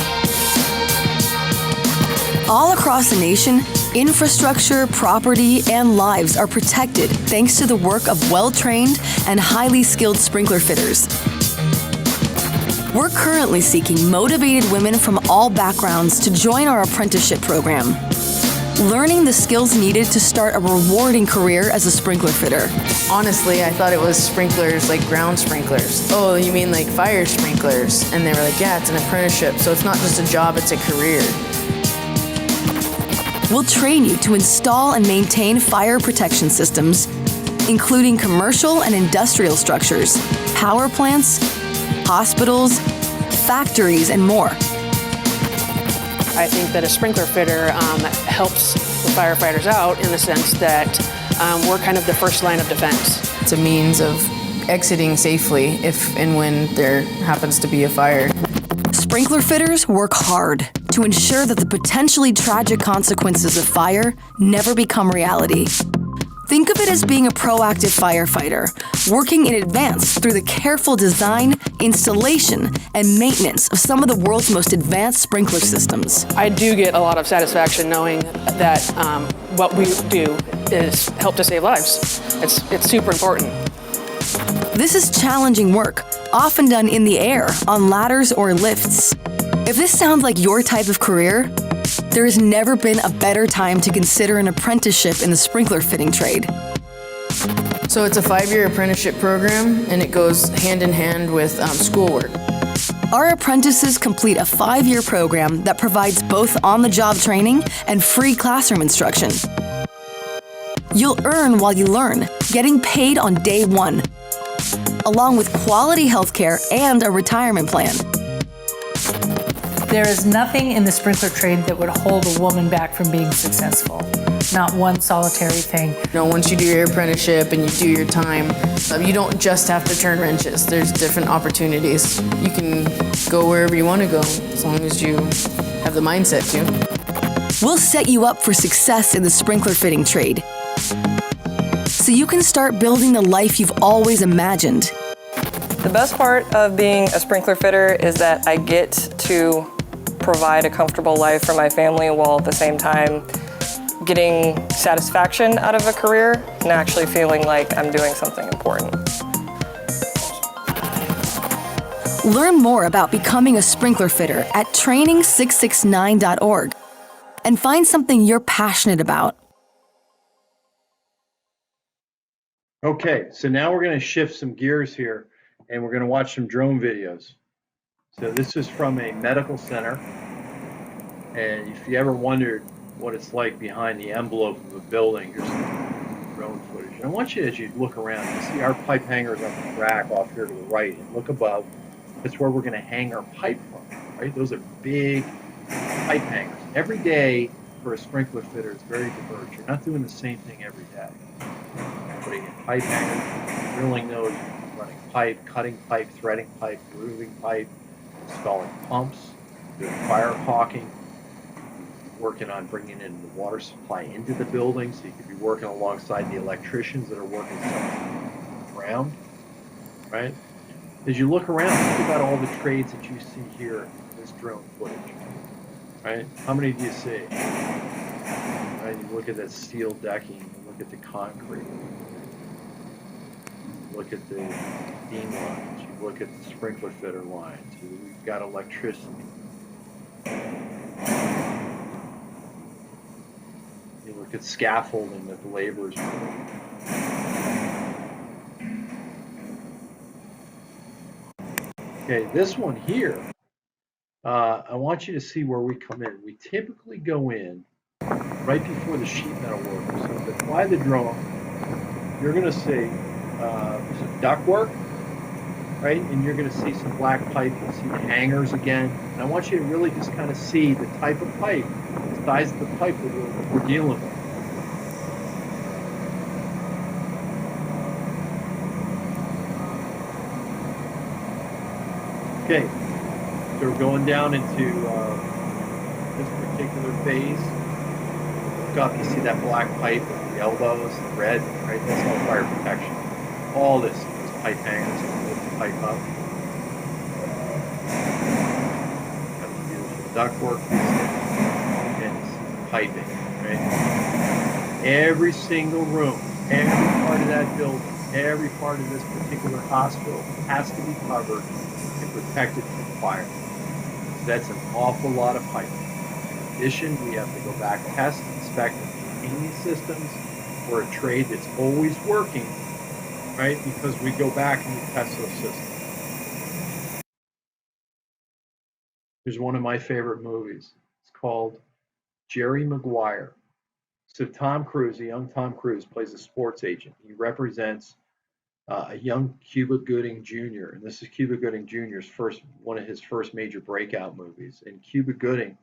I: All across the nation, infrastructure, property, and lives are protected thanks to the work of well-trained and highly skilled sprinkler fitters. We're currently seeking motivated women from all backgrounds to join our apprenticeship program, learning the skills needed to start a rewarding career as a sprinkler fitter.
G: Honestly, I thought it was sprinklers, like ground sprinklers. Oh, you mean like fire sprinklers? And they were like, yeah, it's an apprenticeship, so it's not just a job, it's a career.
I: We'll train you to install and maintain fire protection systems, including commercial and industrial structures, power plants, hospitals, factories, and more.
H: I think that a sprinkler fitter helps the firefighters out in the sense that we're kind of the first line of defense.
G: It's a means of exiting safely if and when there happens to be a fire.
I: Sprinkler fitters work hard to ensure that the potentially tragic consequences of fire never become reality. Think of it as being a proactive firefighter, working in advance through the careful design, installation, and maintenance of some of the world's most advanced sprinkler systems.
H: I do get a lot of satisfaction knowing that what we do is help to save lives. It's super important.
I: This is challenging work, often done in the air, on ladders or lifts. If this sounds like your type of career, there has never been a better time to consider an apprenticeship in the sprinkler fitting trade.
G: So it's a 5-year apprenticeship program, and it goes hand in hand with schoolwork.
I: Our apprentices complete a 5-year program that provides both on-the-job training and free classroom instruction. You'll earn while you learn, getting paid on day one, along with quality healthcare and a retirement plan.
J: There is nothing in the sprinkler trade that would hold a woman back from being successful. Not one solitary thing.
G: You know, once you do your apprenticeship and you do your time, you don't just have to turn wrenches. There's different opportunities. You can go wherever you want to go, as long as you have the mindset to.
I: We'll set you up for success in the sprinkler fitting trade, so you can start building the life you've always imagined.
F: The best part of being a sprinkler fitter is that I get to provide a comfortable life for my family while at the same time getting satisfaction out of a career and actually feeling like I'm doing something important.
I: Learn more about becoming a sprinkler fitter at training669.org and find something you're passionate about.
A: Okay, so now we're going to shift some gears here and we're going to watch some drone videos. So this is from a medical center, and if you ever wondered what it's like behind the envelope of a building, here's some drone footage. And I want you, as you look around, you see our pipe hangers on the rack off here to the right, and look above. That's where we're going to hang our pipe from, right? Those are big pipe hangers. Every day for a sprinkler fitter, it's very diverse. You're not doing the same thing every day. You're putting in pipe hangers, drilling those, running pipe, cutting pipe, threading pipe, grooving pipe, installing pumps, doing fire caulking, working on bringing in the water supply into the building, so you could be working alongside the electricians that are working on the ground, right? As you look around, think about all the trades that you see here in this drone footage, right? How many do you see? Right? You look at that steel decking, you look at the concrete, you look at the beam lines, you look at the sprinkler fitter lines, we've got electricity. You look at scaffolding that the laborers do. Okay, this one here, I want you to see where we come in. We typically go in right before the sheet metal work. So if they fly the drone, you're going to see some duct work, right? And you're going to see some black pipe. You'll see the hangers again. And I want you to really just kind of see the type of pipe, the size of the pipe that we're dealing with. Okay, so we're going down into this particular phase. Look up, you see that black pipe with the elbows, the red, right? That's all fire protection. All this is pipe hangers that lift the pipe up. Got the beautiful ductwork, and piping, right? Every single room, every part of that building, every part of this particular hospital has to be covered and protected from fire. So that's an awful lot of piping. In addition, we have to go back, test, inspect, and maintain these systems for a trade that's always working, right? Because we go back and we test those systems. Here's one of my favorite movies. It's called Jerry Maguire. So Tom Cruise, a young Tom Cruise, plays a sports agent. He represents a young Cuba Gooding Jr. And this is Cuba Gooding Jr.'s one of his first major breakout movies. And Cuba Gooding,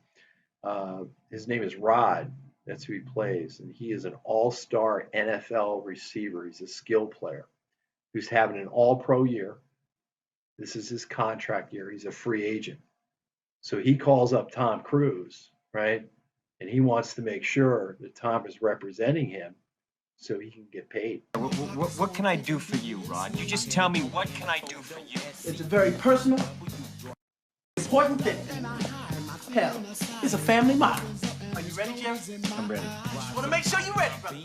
A: his name is Rod. That's who he plays. And he is an all-star NFL receiver. He's a skill player who's having an all-pro year. This is his contract year. He's a free agent. So he calls up Tom Cruise, right? And he wants to make sure that Tom is representing him so he can get paid.
K: What can I do for you, Rod? You just tell me, what can I do for you?
E: It's a very personal, important thing. Hell, it's a family motto. Are you ready, Jerry?
K: I'm ready.
E: Just want to make sure you're ready, brother.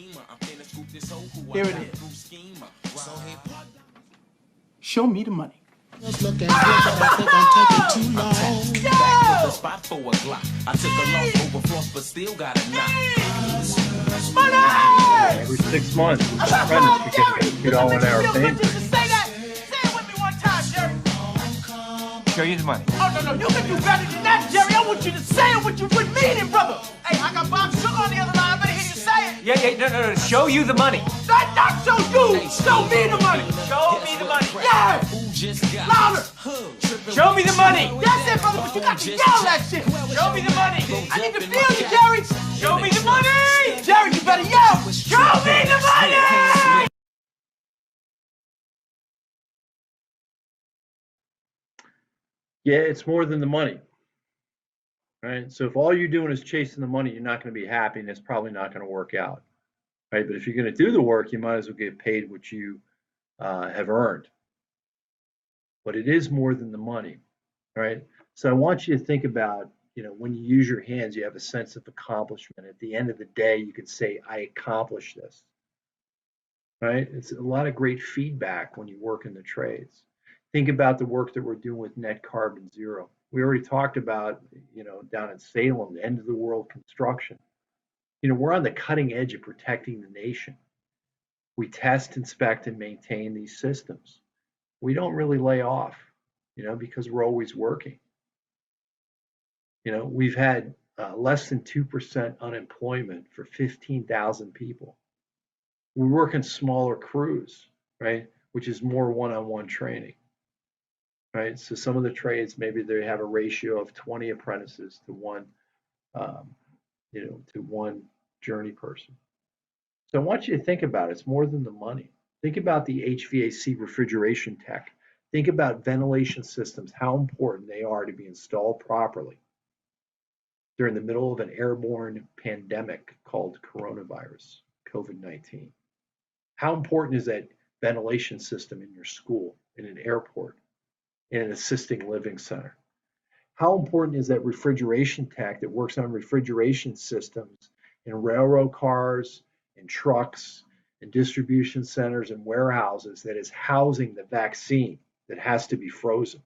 E: Here it is. Show me the money.
A: Every 6 months, with the apprentice, we get $2 an hour pay.
E: Say that. Say it with me one time, Jerry.
K: Show you the money.
E: Oh, no, you can do better than that, Jerry. I want you to say it what you would mean it, brother. Hey, I got Bob Sugar on the other line. I better hear you say it.
K: Yeah, no. Show you the money.
E: Not show you. Show me the money.
K: Show me the money.
E: Yeah. Louder.
K: Show me the money.
E: That's it, brother, but you got to yell that shit.
K: Show me the money.
E: I need to feel you, Jerry.
K: Show me the money.
E: Jerry, you better yell. Show me the money.
A: Yeah, it's more than the money, right? So if all you're doing is chasing the money, you're not going to be happy, and it's probably not going to work out, right? But if you're going to do the work, you might as well get paid what you have earned. But it is more than the money, right? So I want you to think about, when you use your hands, you have a sense of accomplishment. At the end of the day, you could say, I accomplished this, right? It's a lot of great feedback when you work in the trades. Think about the work that we're doing with net carbon zero. We already talked about, down in Salem, the end of the world construction. We're on the cutting edge of protecting the nation. We test, inspect, and maintain these systems. We don't really lay off, because we're always working. We've had less than 2% unemployment for 15,000 people. We work in smaller crews, right? Which is more one-on-one training. Right, so some of the trades, maybe they have a ratio of 20 apprentices to one, to one journey person. So I want you to think about it. It's more than the money. Think about the HVAC refrigeration tech. Think about ventilation systems, how important they are to be installed properly during the middle of an airborne pandemic called coronavirus, COVID-19. How important is that ventilation system in your school, in an airport, in an assisting living center? How important is that refrigeration tech that works on refrigeration systems in railroad cars, in trucks, in distribution centers and warehouses that is housing the vaccine that has to be frozen?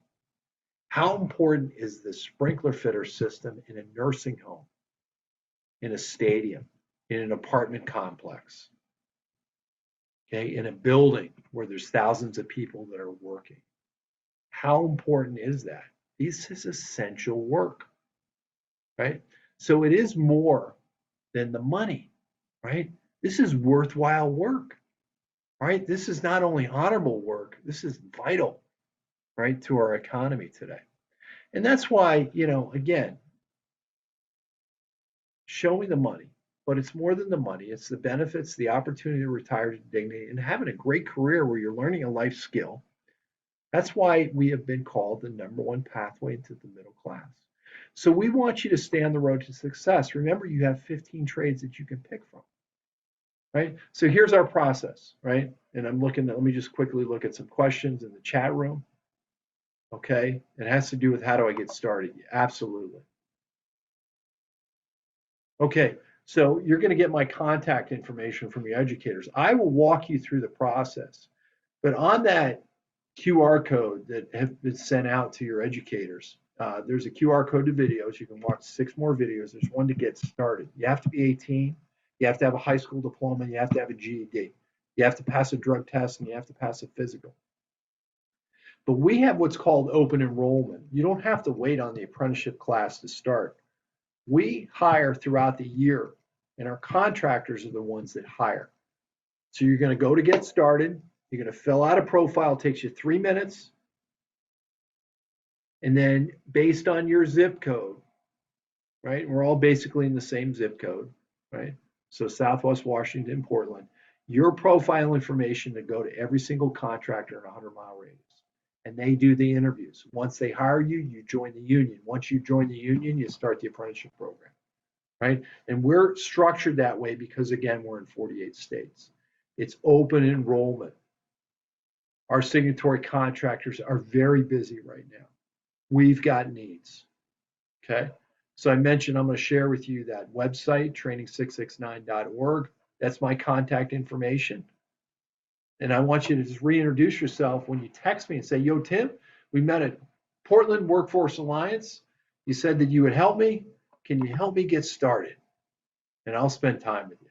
A: How important is the sprinkler fitter system in a nursing home, in a stadium, in an apartment complex, okay, in a building where there's thousands of people that are working? How important is that? This is essential work, right? So it is more than the money, right? This is worthwhile work, right? This is not only honorable work, this is vital, right, to our economy today. And that's why, again, show me the money, but it's more than the money. It's the benefits, the opportunity to retire to dignity, and having a great career where you're learning a life skill. That's why we have been called the #1 pathway into the middle class. So we want you to stay on the road to success. Remember, you have 15 trades that you can pick from, right? So here's our process, right? And let me just quickly look at some questions in the chat room. Okay, it has to do with how do I get started? Absolutely. Okay, so you're going to get my contact information from your educators. I will walk you through the process, but on that QR code that have been sent out to your educators, there's a QR code to videos. You can watch 6 more videos. There's one to get started. You have to be 18. You have to have a high school diploma. And you have to have a GED. You have to pass a drug test, and you have to pass a physical. But we have what's called open enrollment. You don't have to wait on the apprenticeship class to start. We hire throughout the year, and our contractors are the ones that hire. So you're going to go to get started. You're going to fill out a profile. It takes you 3 minutes. And then based on your zip code, right? We're all basically in the same zip code, right? So Southwest Washington, Portland. Your profile information to go to every single contractor in a 100-mile radius. And they do the interviews. Once they hire you, you join the union. Once you join the union, you start the apprenticeship program, right? And we're structured that way because, again, we're in 48 states. It's open enrollment. Our signatory contractors are very busy right now. We've got needs. Okay. So I mentioned I'm going to share with you that website, training669.org. That's my contact information. And I want you to just reintroduce yourself when you text me and say, yo, Tim, we met at Portland Workforce Alliance. You said that you would help me. Can you help me get started? And I'll spend time with you.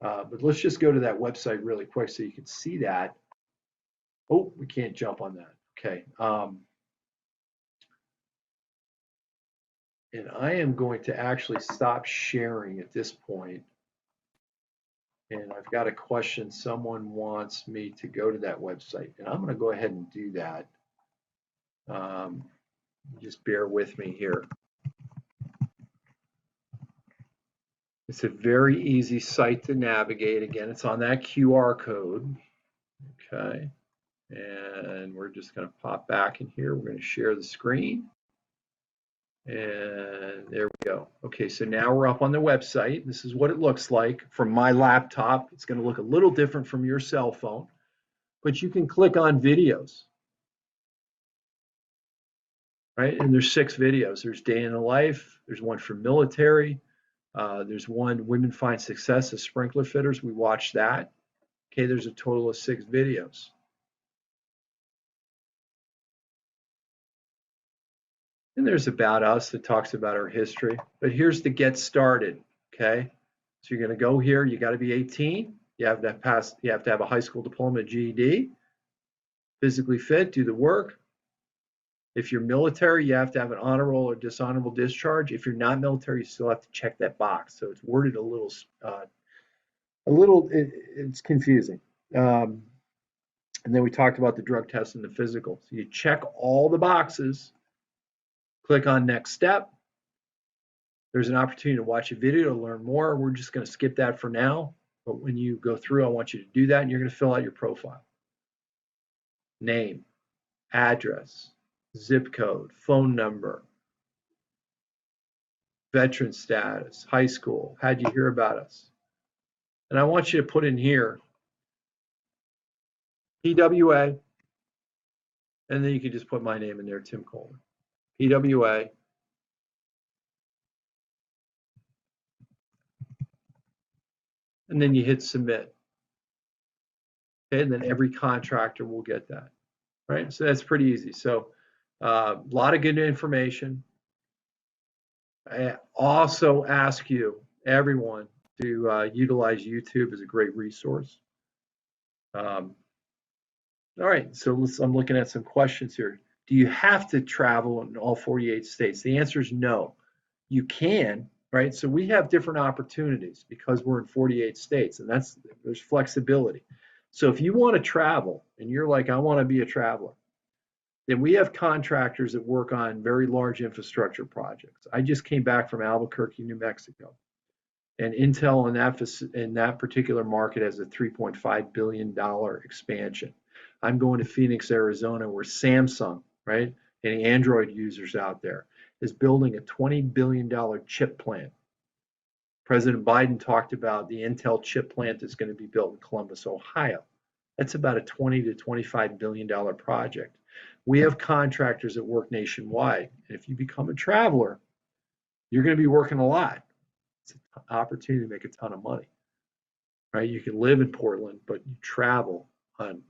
A: But let's just go to that website really quick so you can see that. Oh, we can't jump on that. Okay. And I am going to actually stop sharing at this point. And I've got a question. Someone wants me to go to that website, and I'm going to go ahead and do that. Just bear with me here. It's a very easy site to navigate. Again, it's on that QR code. Okay. And we're just going to pop back in here. We're going to share the screen. And there we go. Okay, so now we're up on the website. This is what it looks like from my laptop. It's going to look a little different from your cell phone, but you can click on videos, right? And there's 6 videos. There's Day in the Life. There's one for military. There's one Women Find Success as Sprinkler Fitters. We watched that. Okay, there's a total of 6 videos. And there's About Us that talks about our history. But here's the Get Started, okay? So you're going to go here. You got to be 18. You have to have a high school diploma, GED, physically fit, do the work. If you're military, you have to have an honor roll or dishonorable discharge. If you're not military, you still have to check that box. So it's worded a little, it's confusing. And then we talked about the drug test and the physical. So you check all the boxes. Click on next step. There's an opportunity to watch a video to learn more. We're just going to skip that for now. But when you go through, I want you to do that, and you're going to fill out your profile. Name, address, zip code, phone number, veteran status, high school, how'd you hear about us? And I want you to put in here PWA, and then you can just put my name in there, Tim Coleman. PWA, and then you hit submit. Okay, and then every contractor will get that, right? So that's pretty easy. So a lot of good information. I also ask you, everyone, to utilize YouTube as a great resource. All right, so I'm looking at some questions here. Do you have to travel in all 48 states? The answer is no. You can, right? So we have different opportunities because we're in 48 states, and there's flexibility. So if you want to travel and you're like, I want to be a traveler, then we have contractors that work on very large infrastructure projects. I just came back from Albuquerque, New Mexico, and Intel in that particular market has a $3.5 billion expansion. I'm going to Phoenix, Arizona, where Samsung, right, any Android users out there, is building a $20 billion chip plant. President Biden talked about the Intel chip plant that's going to be built in Columbus, Ohio. That's about a $20 to $25 billion project. We have contractors that work nationwide. And if you become a traveler, you're going to be working a lot. It's an opportunity to make a ton of money, right? You can live in Portland, but you travel.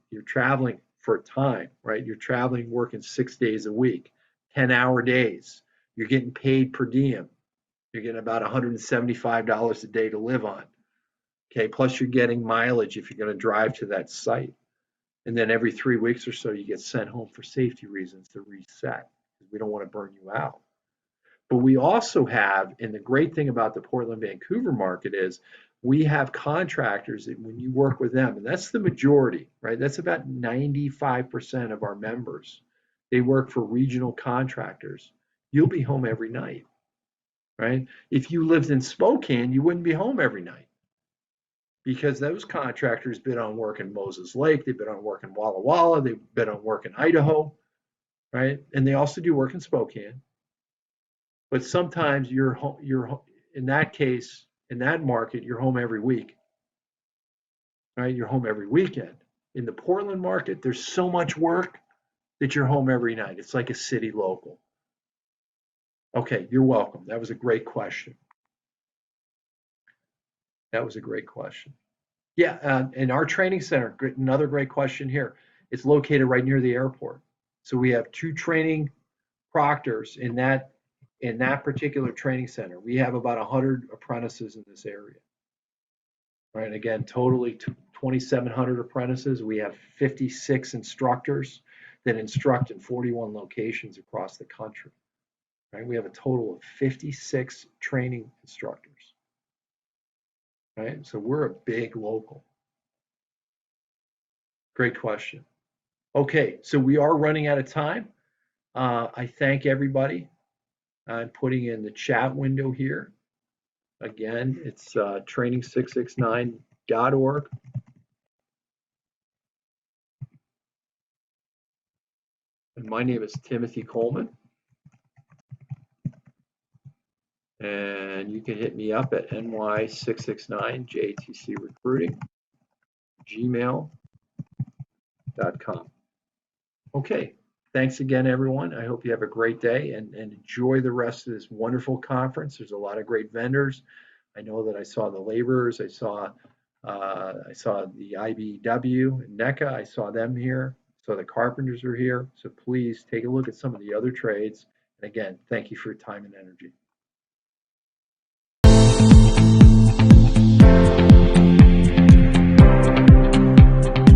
A: You're traveling for a time, right? You're traveling, working 6 days a week, 10-hour days. You're getting paid per diem. You're getting about $175 a day to live on. Okay, plus you're getting mileage if you're going to drive to that site. And then every 3 weeks or so, you get sent home for safety reasons to reset, because we don't want to burn you out. But we also have, and the great thing about the Portland, Vancouver market is we have contractors that when you work with them, and that's the majority, right? That's about 95% of our members. They work for regional contractors. You'll be home every night, right? If you lived in Spokane, you wouldn't be home every night, because those contractors bid on work in Moses Lake, they've been on work in Walla Walla, they've been on work in Idaho, right? And they also do work in Spokane. But sometimes you're in that case, in that market, you're home every week. right? You're home every weekend. In the Portland market, there's so much work that you're home every night. It's like a city local. Okay, you're welcome. That was a great question. That was a great question. Yeah, and our training center, another great question here. It's located right near the airport. So we have 2 training proctors in that particular training center. We have about 100 apprentices in this area. Right, again, totally 2,700 apprentices. We have 56 instructors that instruct in 41 locations across the country. Right, we have a total of 56 training instructors. Right, so we're a big local. Great question. Okay, so we are running out of time. I thank everybody. I'm putting in the chat window here. Again, it's training669.org. And my name is Timothy Coleman. And you can hit me up at ny669jtcrecruiting, gmail.com. Okay, thanks again, everyone. I hope you have a great day and enjoy the rest of this wonderful conference. There's a lot of great vendors. I know that I saw the laborers. I saw the IBEW and NECA. I saw them here. So the carpenters are here. So please take a look at some of the other trades. And again, thank you for your time and energy.